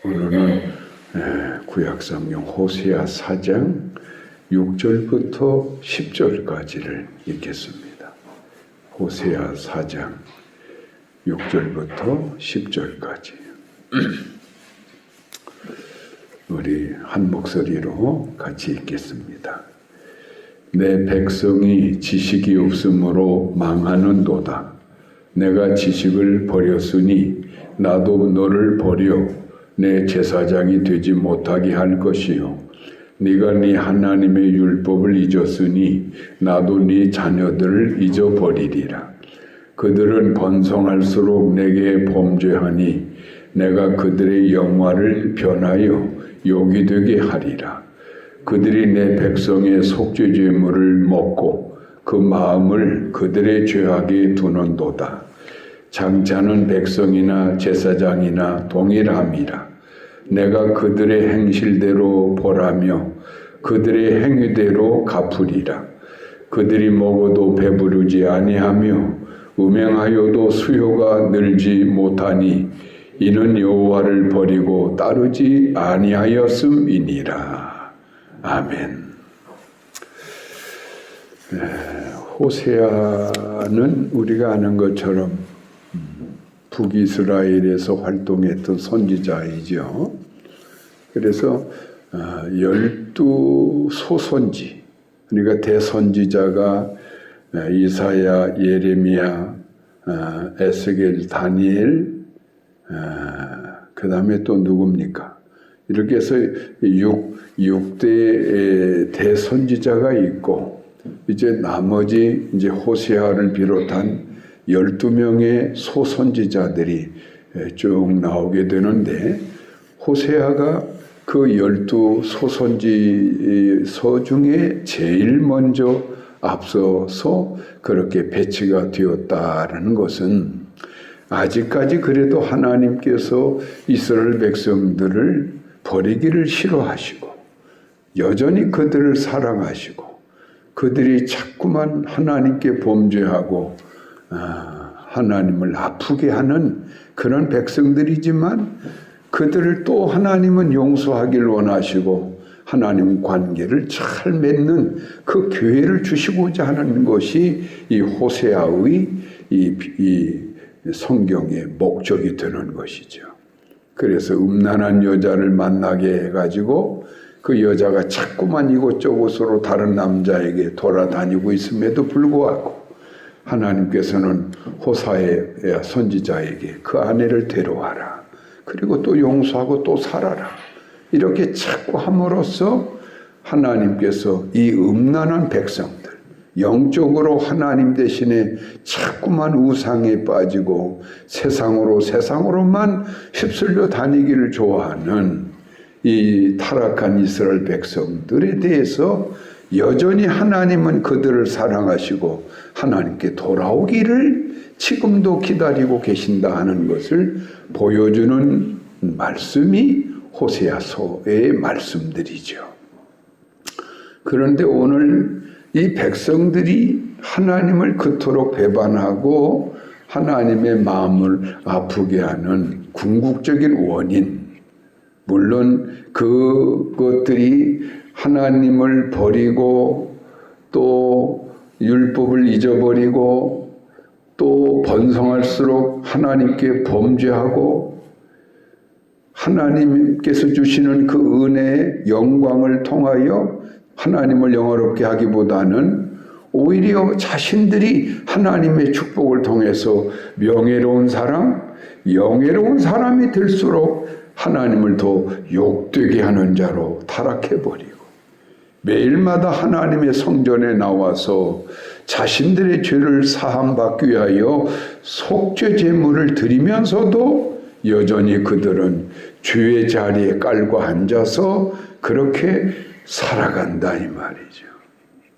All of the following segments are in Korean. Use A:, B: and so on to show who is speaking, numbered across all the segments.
A: 오늘은 구약성경 호세아 4장 6절부터 10절까지를 읽겠습니다. 호세아 4장 6절부터 10절까지 우리 한 목소리로 같이 읽겠습니다. 내 백성이 지식이 없으므로 망하는도다. 내가 지식을 버렸으니 나도 너를 버려 내 제사장이 되지 못하게 할 것이요 네가 네 하나님의 율법을 잊었으니 나도 네 자녀들을 잊어버리리라. 그들은 번성할수록 내게 범죄하니 내가 그들의 영화를 변하여 욕이 되게 하리라. 그들이 내 백성의 속죄 제물을 먹고 그 마음을 그들의 죄악에 두는도다. 장차는 백성이나 제사장이나 동일함이라. 내가 그들의 행실대로 벌하며 그들의 행위대로 갚으리라. 그들이 먹어도 배부르지 아니하며 음행하여도 수요가 늘지 못하니 이는 여호와를 버리고 따르지 아니하였음이니라. 아멘. 호세아는 우리가 아는 것처럼 북이스라엘에서 활동했던 선지자이죠. 그래서 12 소선지, 그러니까 대선지자가 이사야, 예레미야, 에스겔, 다니엘, 그 다음에 또 누굽니까? 이렇게 해서 6대 대선지자가 있고, 이제 나머지 이제 호세아를 비롯한 12명의 소선지자들이 쭉 나오게 되는데, 호세아가 그 12 소선지서 중에 제일 먼저 앞서서 그렇게 배치가 되었다라는 것은 아직까지 그래도 하나님께서 이스라엘 백성들을 버리기를 싫어하시고 여전히 그들을 사랑하시고 그들이 자꾸만 하나님께 범죄하고 하나님을 아프게 하는 그런 백성들이지만 그들을 또 하나님은 용서하길 원하시고 하나님 관계를 잘 맺는 그 교회를 주시고자 하는 것이 이 호세아의 이 성경의 목적이 되는 것이죠. 그래서 음란한 여자를 만나게 해가지고 그 여자가 자꾸만 이곳저곳으로 다른 남자에게 돌아다니고 있음에도 불구하고 하나님께서는 호세아 선지자에게 그 아내를 데려와라. 그리고 또 용서하고 또 살아라. 이렇게 자꾸 함으로써 하나님께서 이 음란한 백성들, 영적으로 하나님 대신에 자꾸만 우상에 빠지고 세상으로만 휩쓸려 다니기를 좋아하는 이 타락한 이스라엘 백성들에 대해서 여전히 하나님은 그들을 사랑하시고 하나님께 돌아오기를 지금도 기다리고 계신다 하는 것을 보여주는 말씀이 호세아서의 말씀들이죠. 그런데 오늘 이 백성들이 하나님을 그토록 배반하고 하나님의 마음을 아프게 하는 궁극적인 원인, 물론 그것들이 하나님을 버리고 또 율법을 잊어버리고 또 번성할수록 하나님께 범죄하고 하나님께서 주시는 그 은혜의 영광을 통하여 하나님을 영화롭게 하기보다는 오히려 자신들이 하나님의 축복을 통해서 명예로운 사람, 영예로운 사람이 될수록 하나님을 더 욕되게 하는 자로 타락해버리고 매일마다 하나님의 성전에 나와서 자신들의 죄를 사함받기 위하여 속죄 제물을 드리면서도 여전히 그들은 죄의 자리에 깔고 앉아서 그렇게 살아간다 이 말이죠.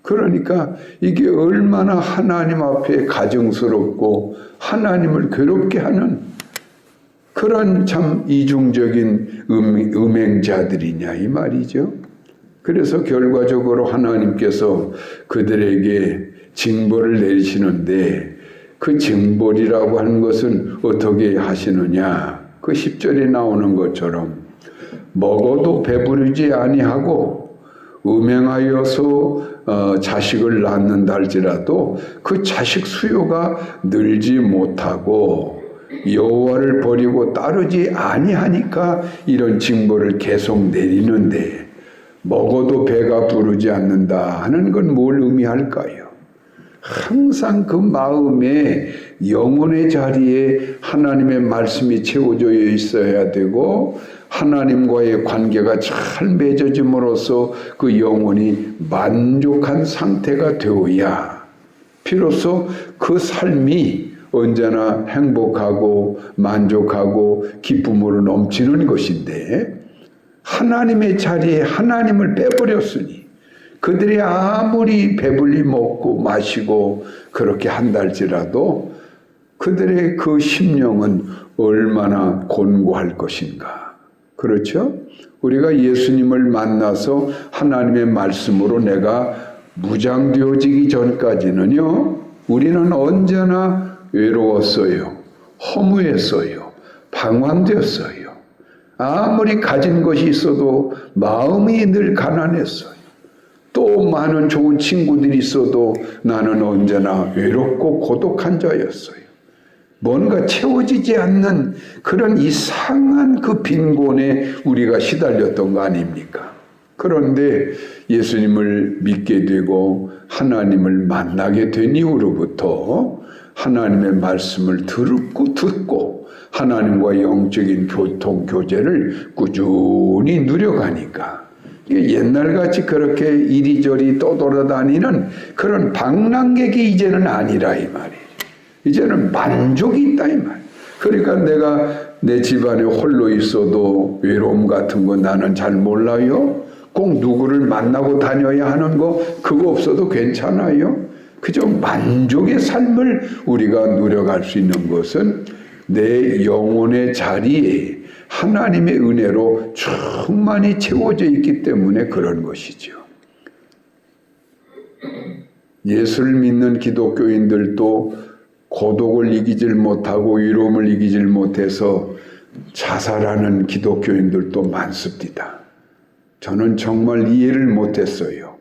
A: 그러니까 이게 얼마나 하나님 앞에 가증스럽고 하나님을 괴롭게 하는 그런 참 이중적인 음행자들이냐 이 말이죠. 그래서 결과적으로 하나님께서 그들에게 징벌을 내리시는데 그 징벌이라고 하는 것은 어떻게 하시느냐? 그 10절에 나오는 것처럼 먹어도 배부르지 아니하고 음행하여서 자식을 낳는다 할지라도 그 자식 수요가 늘지 못하고 여호와를 버리고 따르지 아니하니까 이런 징벌을 계속 내리는데, 먹어도 배가 부르지 않는다 하는 건 뭘 의미할까요? 항상 그 마음에 영혼의 자리에 하나님의 말씀이 채워져 있어야 되고, 하나님과의 관계가 잘 맺어짐으로써 그 영혼이 만족한 상태가 되어야 비로소 그 삶이 언제나 행복하고 만족하고 기쁨으로 넘치는 것인데, 하나님의 자리에 하나님을 빼버렸으니 그들이 아무리 배불리 먹고 마시고 그렇게 한다 할지라도 그들의 그 심령은 얼마나 곤고할 것인가. 그렇죠? 우리가 예수님을 만나서 하나님의 말씀으로 내가 무장되어지기 전까지는요, 우리는 언제나 외로웠어요. 허무했어요. 방황되었어요. 아무리 가진 것이 있어도 마음이 늘 가난했어요. 또 많은 좋은 친구들이 있어도 나는 언제나 외롭고 고독한 자였어요. 뭔가 채워지지 않는 그런 이상한 그 빈곤에 우리가 시달렸던 거 아닙니까? 그런데 예수님을 믿게 되고 하나님을 만나게 된 이후로부터 하나님의 말씀을 듣고 하나님과 영적인 교통, 교제를 꾸준히 누려가니까 옛날같이 그렇게 이리저리 떠돌아다니는 그런 방랑객이 이제는 아니라 이 말이에요. 이제는 만족이 있다 이 말. 그러니까 내가 내 집안에 홀로 있어도 외로움 같은 거 나는 잘 몰라요. 꼭 누구를 만나고 다녀야 하는 거 그거 없어도 괜찮아요. 그저 만족의 삶을 우리가 누려갈 수 있는 것은 내 영혼의 자리에 하나님의 은혜로 충만히 채워져 있기 때문에 그런 것이죠. 예수를 믿는 기독교인들도 고독을 이기질 못하고 위로움을 이기질 못해서 자살하는 기독교인들도 많습니다. 저는 정말 이해를 못했어요.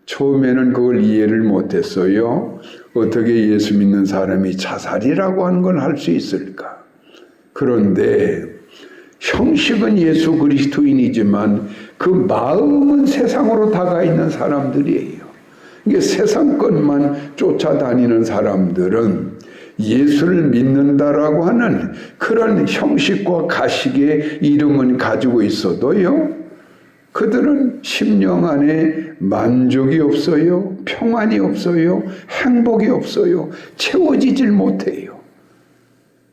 A: 처음에는 그걸 이해를 못했어요. 어떻게 예수 믿는 사람이 자살이라고 하는 걸 할 수 있을까? 그런데 형식은 예수 그리스도인이지만 그 마음은 세상으로 다가 있는 사람들이에요. 이게 세상 것만 쫓아다니는 사람들은 예수를 믿는다라고 하는 그런 형식과 가식의 이름은 가지고 있어도요, 그들은 심령 안에 만족이 없어요. 평안이 없어요. 행복이 없어요. 채워지질 못해요.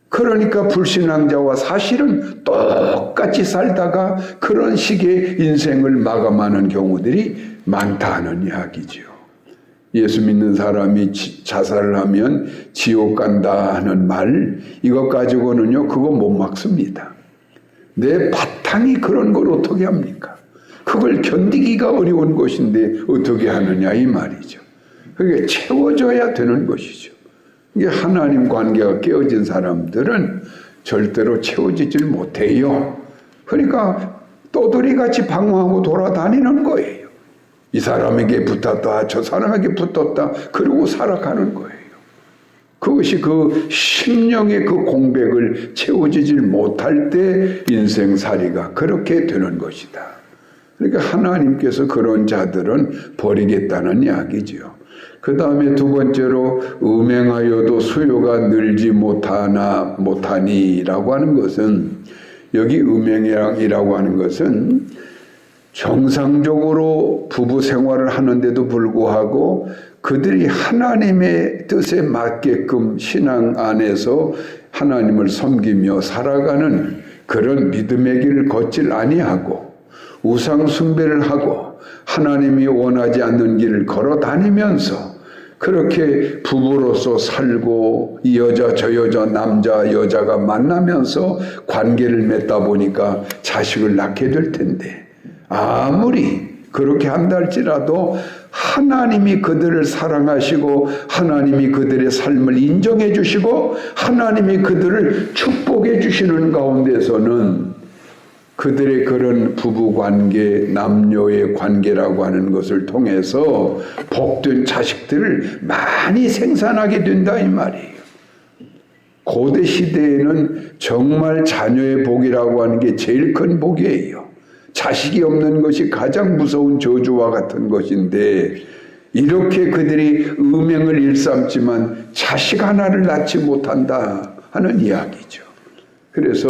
A: 그러니까 불신앙자와 사실은 똑같이 살다가 그런 식의 인생을 마감하는 경우들이 많다는 이야기죠. 예수 믿는 사람이 자살을 하면 지옥 간다 하는 말, 이것 가지고는요, 그거 못 막습니다. 내 바탕이 그런 걸 어떻게 합니까? 그걸 견디기가 어려운 것인데 어떻게 하느냐 이 말이죠. 그게 채워져야 되는 것이죠. 이게 하나님 관계가 깨어진 사람들은 절대로 채워지질 못해요. 그러니까 떠돌이같이 방황하고 돌아다니는 거예요. 이 사람에게 붙었다, 저 사람에게 붙었다, 그러고 살아가는 거예요. 그것이 그 심령의 그 공백을 채워지질 못할 때 인생살이가 그렇게 되는 것이다. 그러니까 하나님께서 그런 자들은 버리겠다는 이야기죠. 그 다음에 두 번째로 음행하여도 수요가 늘지 못하니라고 하는 것은, 여기 음행이라고 하는 것은 정상적으로 부부 생활을 하는데도 불구하고 그들이 하나님의 뜻에 맞게끔 신앙 안에서 하나님을 섬기며 살아가는 그런 믿음의 길을 걷질 아니하고 우상 숭배를 하고 하나님이 원하지 않는 길을 걸어 다니면서 그렇게 부부로서 살고 이 여자 저 여자 남자 여자가 만나면서 관계를 맺다 보니까 자식을 낳게 될 텐데, 아무리 그렇게 한다 할지라도 하나님이 그들을 사랑하시고 하나님이 그들의 삶을 인정해 주시고 하나님이 그들을 축복해 주시는 가운데서는 그들의 그런 부부관계, 남녀의 관계라고 하는 것을 통해서 복된 자식들을 많이 생산하게 된다 이 말이에요. 고대 시대에는 정말 자녀의 복이라고 하는 게 제일 큰 복이에요. 자식이 없는 것이 가장 무서운 저주와 같은 것인데 이렇게 그들이 음행을 일삼지만 자식 하나를 낳지 못한다 하는 이야기죠. 그래서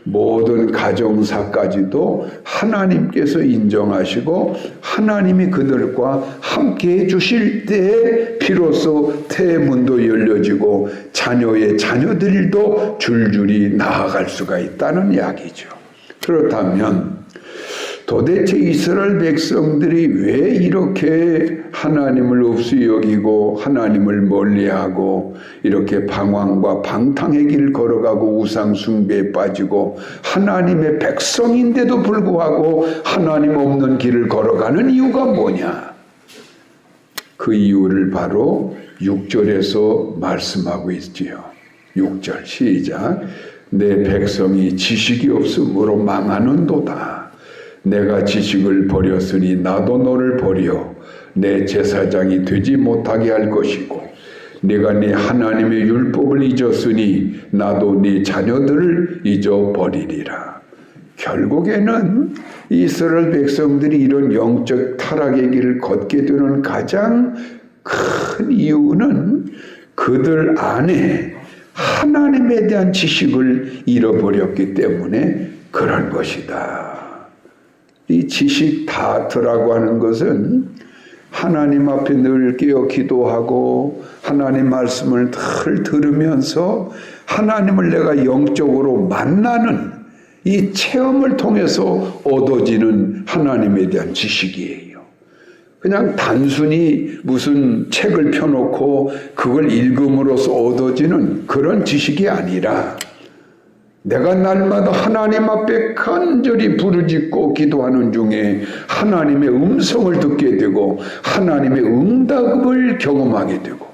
A: 모든 가정사까지도 하나님께서 인정하시고 하나님이 그들과 함께 해주실 때에 비로소 태문도 열려지고 자녀의 자녀들도 줄줄이 나아갈 수가 있다는 이야기죠. 그렇다면 도대체 이스라엘 백성들이 왜 이렇게 하나님을 없이 여기고 하나님을 멀리하고 이렇게 방황과 방탕의 길을 걸어가고 우상 숭배에 빠지고 하나님의 백성인데도 불구하고 하나님 없는 길을 걸어가는 이유가 뭐냐? 그 이유를 바로 6절에서 말씀하고 있지요. 6절 시작. 내 백성이 지식이 없으므로 망하는도다. 내가 지식을 버렸으니 나도 너를 버려 내 제사장이 되지 못하게 할 것이고 네가 네 하나님의 율법을 잊었으니 나도 네 자녀들을 잊어버리리라. 결국에는 이스라엘 백성들이 이런 영적 타락의 길을 걷게 되는 가장 큰 이유는 그들 안에 하나님에 대한 지식을 잃어버렸기 때문에 그런 것이다. 이 지식 다트라고 하는 것은 하나님 앞에 늘 깨어 기도하고 하나님 말씀을 늘 들으면서 하나님을 내가 영적으로 만나는 이 체험을 통해서 얻어지는 하나님에 대한 지식이에요. 그냥 단순히 무슨 책을 펴놓고 그걸 읽음으로써 얻어지는 그런 지식이 아니라 내가 날마다 하나님 앞에 간절히 부르짖고 기도하는 중에 하나님의 음성을 듣게 되고 하나님의 응답을 경험하게 되고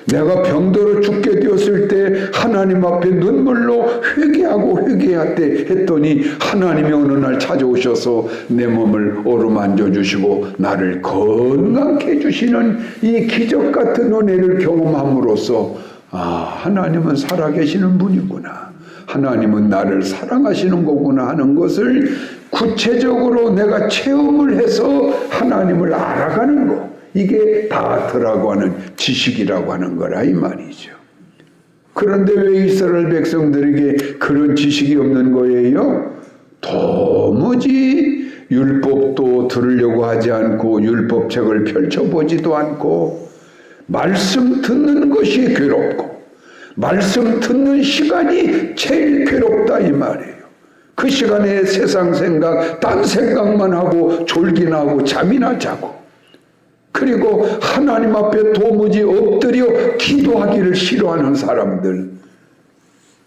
A: 내가 병들어 죽게 되었을 때 하나님 앞에 눈물로 회개하고 회개하되 했더니 하나님이 어느 날 찾아오셔서 내 몸을 어루만져 주시고 나를 건강케 해주시는 이 기적 같은 은혜를 경험함으로써 하나님은 살아계시는 분이구나. 하나님은 나를 사랑하시는 거구나 하는 것을 구체적으로 내가 체험을 해서 하나님을 알아가는 거. 이게 다트라고 하는 지식이라고 하는 거라 이 말이죠. 그런데 왜 이스라엘 백성들에게 그런 지식이 없는 거예요? 도무지 율법도 들으려고 하지 않고 율법책을 펼쳐보지도 않고 말씀 듣는 것이 괴롭고 말씀 듣는 시간이 제일 괴롭다 이 말이에요. 그 시간에 세상 생각, 딴 생각만 하고 졸기나 하고 잠이나 자고 그리고 하나님 앞에 도무지 엎드려 기도하기를 싫어하는 사람들,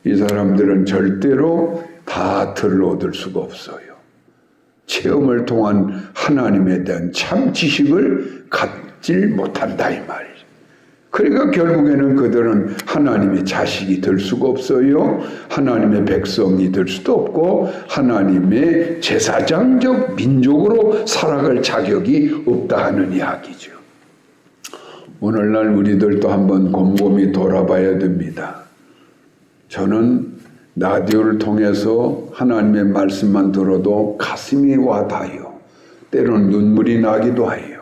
A: 이 사람들은 절대로 다트를 얻을 수가 없어요. 체험을 통한 하나님에 대한 참 지식을 갖질 못한다 이 말이에요. 그러니까 결국에는 그들은 하나님의 자식이 될 수가 없어요. 하나님의 백성이 될 수도 없고 하나님의 제사장적 민족으로 살아갈 자격이 없다 하는 이야기죠. 오늘날 우리들도 한번 곰곰이 돌아봐야 됩니다. 저는 라디오를 통해서 하나님의 말씀만 들어도 가슴이 와닿아요. 때로는 눈물이 나기도 해요.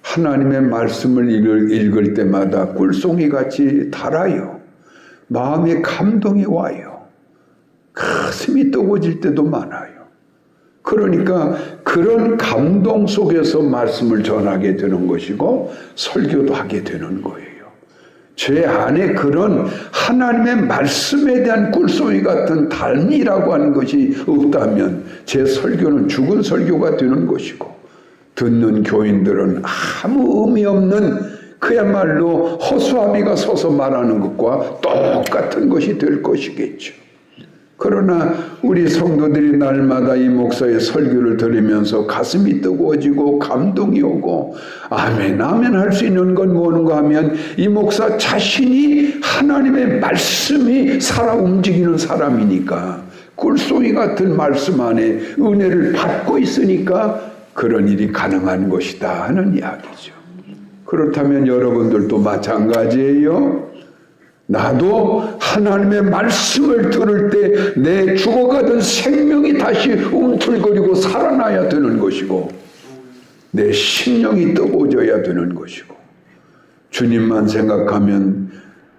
A: 하나님의 말씀을 읽을 때마다 꿀송이같이 달아요. 마음에 감동이 와요. 가슴이 뜨거워질 때도 많아요. 그러니까 그런 감동 속에서 말씀을 전하게 되는 것이고 설교도 하게 되는 거예요. 제 안에 그런 하나님의 말씀에 대한 꿀송이 같은 달미라고 하는 것이 없다면 제 설교는 죽은 설교가 되는 것이고 듣는 교인들은 아무 의미 없는 그야말로 허수아비가 서서 말하는 것과 똑같은 것이 될 것이겠죠. 그러나 우리 성도들이 날마다 이 목사의 설교를 들으면서 가슴이 뜨거워지고 감동이 오고 아멘 아멘 할 수 있는 건 뭐는가 하면 이 목사 자신이 하나님의 말씀이 살아 움직이는 사람이니까 꿀송이 같은 말씀 안에 은혜를 받고 있으니까 그런 일이 가능한 것이다 하는 이야기죠. 그렇다면 여러분들도 마찬가지예요. 나도 하나님의 말씀을 들을 때 내 죽어가던 생명이 다시 움틀거리고 살아나야 되는 것이고 내 심령이 뜨거워져야 되는 것이고 주님만 생각하면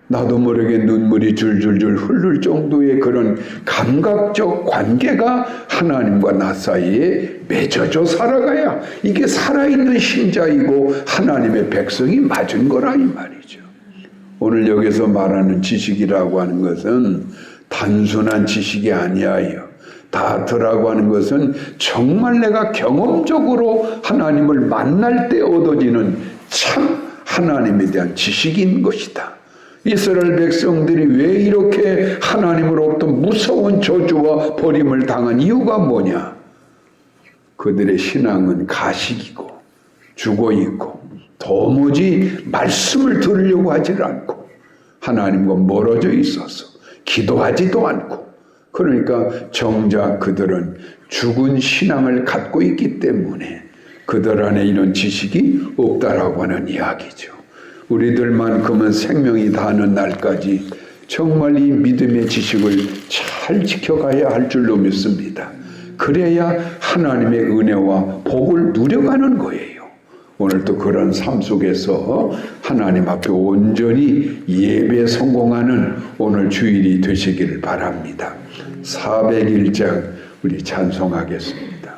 A: 나도 모르게 눈물이 줄줄줄 흐를 정도의 그런 감각적 관계가 하나님과 나 사이에 맺어져 살아가야 이게 살아있는 신자이고 하나님의 백성이 맞은 거라 이 말이죠. 오늘 여기서 말하는 지식이라고 하는 것은 단순한 지식이 아니에요. 다트라고 하는 것은 정말 내가 경험적으로 하나님을 만날 때 얻어지는 참 하나님에 대한 지식인 것이다. 이스라엘 백성들이 왜 이렇게 하나님으로부터 무서운 저주와 버림을 당한 이유가 뭐냐? 그들의 신앙은 가식이고 죽어있고 도무지 말씀을 들으려고 하질 않고 하나님과 멀어져 있어서 기도하지도 않고 그러니까 정작 그들은 죽은 신앙을 갖고 있기 때문에 그들 안에 이런 지식이 없다라고 하는 이야기죠. 우리들만큼은 생명이 다하는 날까지 정말 이 믿음의 지식을 잘 지켜가야 할 줄로 믿습니다. 그래야 하나님의 은혜와 복을 누려가는 거예요. 오늘도 그런 삶 속에서 하나님 앞에 온전히 예배 성공하는 오늘 주일이 되시기를 바랍니다. 401장 우리 찬송하겠습니다.